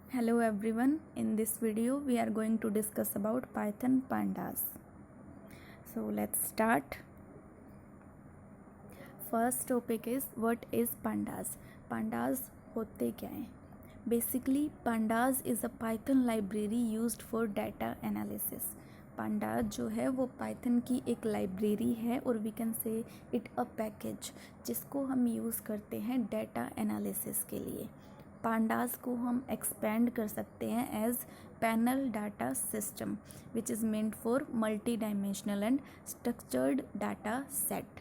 Hello everyone, in this video we are going to discuss about Python pandas. So let's start. First topic is what is pandas. Pandas होते क्या हैं? Basically pandas is a Python library used for data analysis. pandas जो है वो Python की एक library है और we can say it a package जिसको हम यूज़ करते हैं डाटा एनालिसिस के लिए. पांडास को हम एक्सपेंड कर सकते हैं as panel data system which is meant for multi dimensional and structured data set.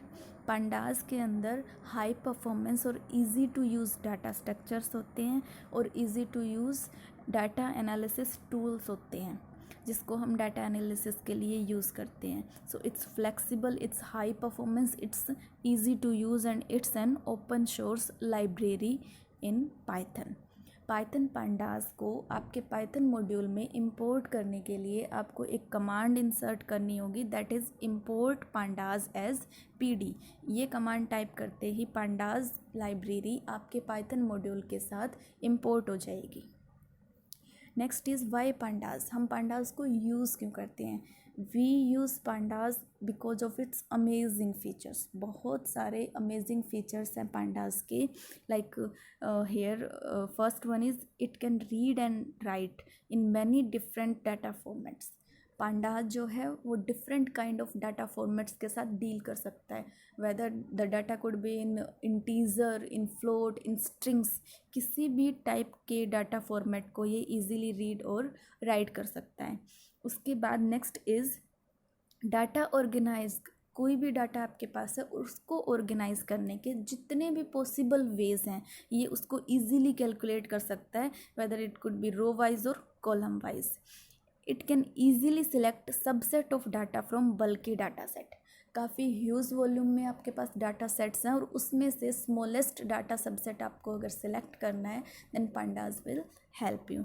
Pandas के अंदर हाई परफॉर्मेंस और easy to use data structures होते हैं और easy to use data analysis tools होते हैं जिसको हम डाटा एनालिसिस के लिए यूज़ करते हैं. So it's flexible, it's high performance, it's easy to use and it's an open source library in Python. Python pandas को आपके पाइथन मॉड्यूल में इंपोर्ट करने के लिए आपको एक कमांड इंसर्ट करनी होगी, that is import pandas as pd. ये कमांड टाइप करते ही pandas लाइब्रेरी आपके पाइथन मॉड्यूल के साथ इंपोर्ट हो जाएगी. Next is why pandas. हम pandas को यूज़ क्यों करते हैं? We use pandas because of its amazing features. बहुत सारे अमेजिंग फीचर्स हैं pandas के. Like here first one is it can read and write in many different data formats. pandas जो है वो different kind of data formats के साथ deal कर सकता है, whether the data could be in integer, in float, in strings. किसी भी टाइप के डाटा फॉर्मेट को ये इजीली रीड और राइट कर सकता है. उसके बाद नेक्स्ट इज़ डाटा ऑर्गेनाइज. कोई भी डाटा आपके पास है उसको ऑर्गेनाइज करने के जितने भी पॉसिबल वेज हैं ये उसको इजीली कैलकुलेट कर सकता है, whether it could be row wise और column wise. It can easily select subset of data from bulky data set. काफ़ी ह्यूज वॉल्यूम में आपके पास डाटा सेट्स हैं और उसमें से स्मॉलेस्ट डाटा सबसेट आपको अगर सिलेक्ट करना है then pandas will help you.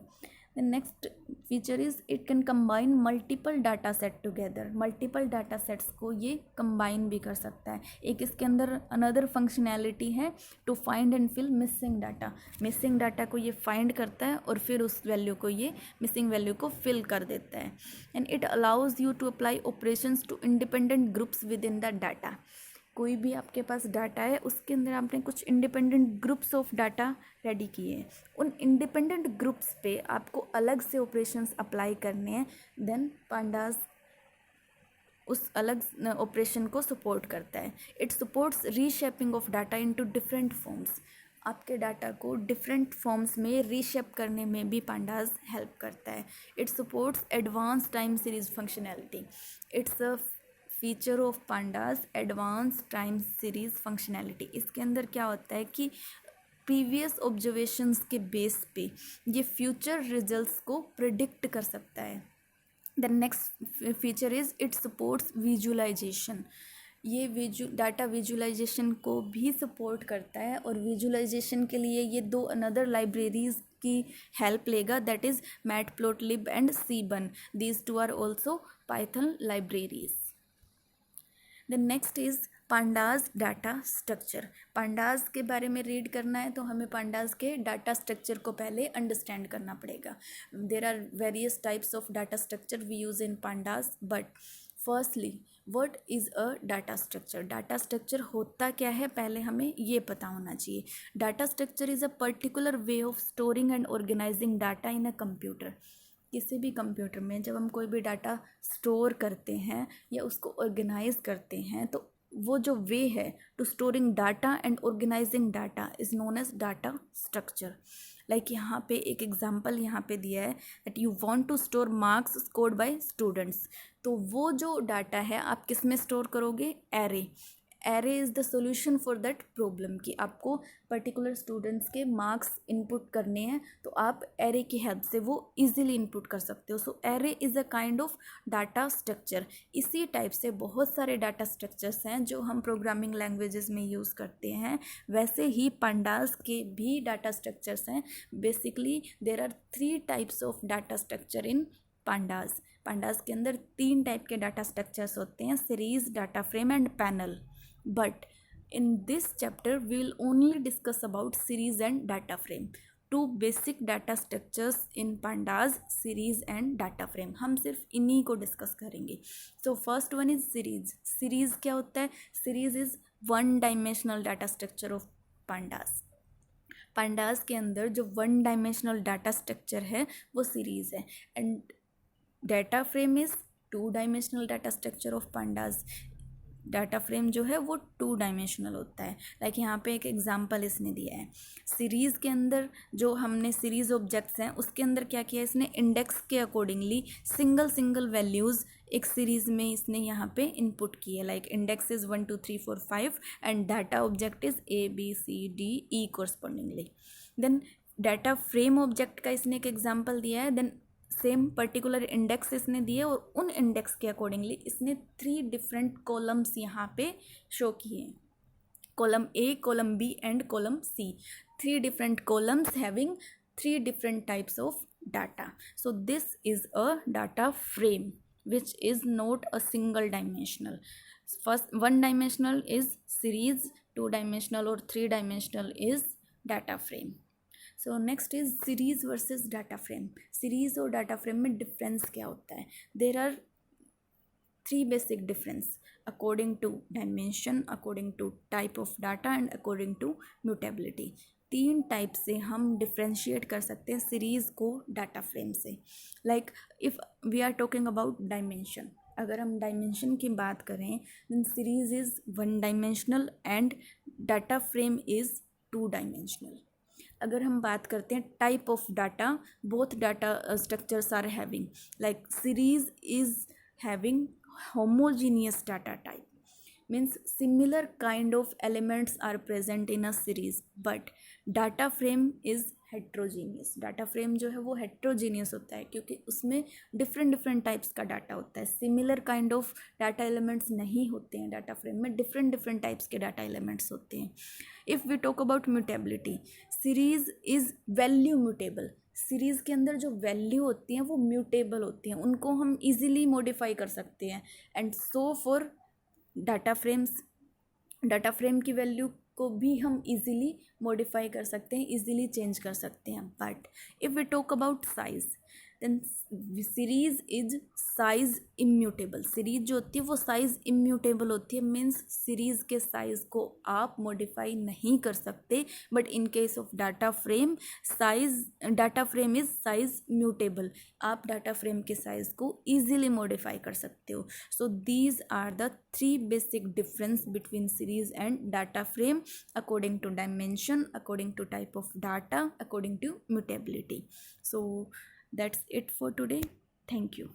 The next feature is it can combine multiple data set together. Multiple data sets को ये कंबाइन भी कर सकता है. एक इसके अंदर अनदर फंक्शनैलिटी है to find and fill missing data. Missing data को ये फाइंड करता है और फिर उस वैल्यू को ये मिसिंग वैल्यू को फिल कर देता है. And it allows you to apply operations to independent groups within the data. कोई भी आपके पास डाटा है उसके अंदर आपने कुछ independent groups of data ready किए हैं, उन इंडिपेंडेंट ग्रुप्स पे आपको अलग से ऑपरेशंस अप्लाई करने हैं. देन pandas उस अलग ऑपरेशन को सपोर्ट करता है. It supports reshaping of data into different forms. आपके डाटा को डिफरेंट फॉर्म्स में रीशेप करने में भी pandas हेल्प करता है. It supports advance time series functionality. It's a feature of pandas advance time series functionality. इसके अंदर क्या होता है कि प्रीवियस ऑब्जर्वेशंस के बेस पे ये फ्यूचर रिजल्ट्स को प्रिडिक्ट कर सकता है. The next feature is it supports visualization. ये डाटा विजुअलाइजेशन को भी सपोर्ट करता है और विजुअलाइजेशन के लिए ये दो अनदर लाइब्रेरीज की हेल्प लेगा, that is matplotlib and seaborn. These two are also Python libraries. The next is pandas data structure. pandas के बारे में रीड करना है तो हमें pandas के डाटा स्ट्रक्चर को पहले अंडरस्टैंड करना पड़ेगा. There are various types of data structure we use in pandas, but firstly what is a data structure. Data structure होता क्या है पहले हमें ये पता होना चाहिए. Data structure is a particular way of storing and organizing data in a computer. किसी भी कंप्यूटर में जब हम कोई भी डाटा स्टोर करते हैं या उसको ऑर्गेनाइज करते हैं तो वो जो वे है to storing data and organizing data is known as data structure. Like यहाँ पे एक एग्जांपल यहाँ पे दिया है that you want to store marks scored by students. तो वो जो डाटा है आप किस में स्टोर करोगे? Array. Array is the solution for that problem कि आपको पर्टिकुलर स्टूडेंट्स के मार्क्स इनपुट करने हैं तो आप एरे की हेल्प से वो इजीली इनपुट कर सकते हो. So array is a kind of data structure. इसी टाइप से बहुत सारे डाटा स्ट्रक्चर्स हैं जो हम प्रोग्रामिंग लैंग्वेजेस में यूज़ करते हैं. वैसे ही pandas के भी डाटा स्ट्रक्चर्स हैं. Basically there are 3 types of data structure in pandas. pandas के अंदर 3 टाइप के डाटा स्ट्रक्चर्स होते हैं, series, data frame and panel. But in this chapter we will only discuss about series and data frame. Two basic data structures in pandas, series and data frame. हम सिर्फ इन्हीं को discuss करेंगे. So first one is series. Series क्या होता है? Series is one dimensional data structure of pandas. pandas के अंदर जो वन डायमेंशनल डाटा स्ट्रक्चर है वो सीरीज है. And data frame is two dimensional data structure of pandas. Data frame जो है वो टू डायमेंशनल होता है. लाइक यहाँ पे एक एग्जांपल इसने दिया है. सीरीज़ के अंदर जो हमने सीरीज़ ऑब्जेक्ट्स हैं उसके अंदर क्या किया, इसने इंडेक्स के अकॉर्डिंगली सिंगल वैल्यूज़ एक सीरीज़ में इसने यहाँ पे इनपुट किए. Like index is 1 2 3 4 5 and data object is ABCDE correspondingly. Then data frame object का इसने एक एग्जाम्पल दिया है. देन सेम पर्टिकुलर इंडेक्स इसने दिए और उन इंडेक्स के अकॉर्डिंगली इसने 3 डिफरेंट कॉलम्स यहाँ पे शो किए हैं. Column A, column B and column C. 3 different columns having 3 different types of data. So this is a data frame which is not a single dimensional. First, one dimensional is series, 2 dimensional or 3 dimensional is data frame. So next is series versus data frame. Series और data frame में difference क्या होता है? There are 3 basic difference according to dimension, according to type of data and according to mutability. 3 type से हम differentiate कर सकते हैं सीरीज़ को डाटा फ्रेम से. Like if we are talking about dimension, अगर हम डायमेंशन की बात करें then series is 1 dimensional and data frame is 2 dimensional. अगर हम बात करते हैं type of data, both data structures are having. Like series is having homogeneous data type, means similar kind of elements are present in a series, but data frame is heterogeneous. Data frame जो है वो heterogeneous होता है क्योंकि उसमें different types का data होता है. Similar kind of data elements नहीं होते हैं डाटा फ्रेम में, डिफरेंट टाइप्स के डाटा एलिमेंट्स होते हैं. If we talk about mutability, series is value mutable. Series के अंदर जो वैल्यू होती हैं वो म्यूटेबल होती हैं, उनको हम इजीली मॉडिफाई कर सकते हैं. And so for data frame की वैल्यू को भी हम इजीली मॉडिफाई कर सकते हैं, इजीली चेंज कर सकते हैं. But if we talk about size then series is size immutable. Series जो होती है वो साइज इम्यूटेबल होती है, मीन्स सीरीज के साइज को आप मॉडिफाई नहीं कर सकते. But in case of data frame is size mutable. आप डाटा फ्रेम के साइज को ईजिली मॉडिफाई कर सकते हो. So these are the 3 basic difference between series and data frame according to dimension, according to type of data, according to mutability. So that's it for today. Thank you.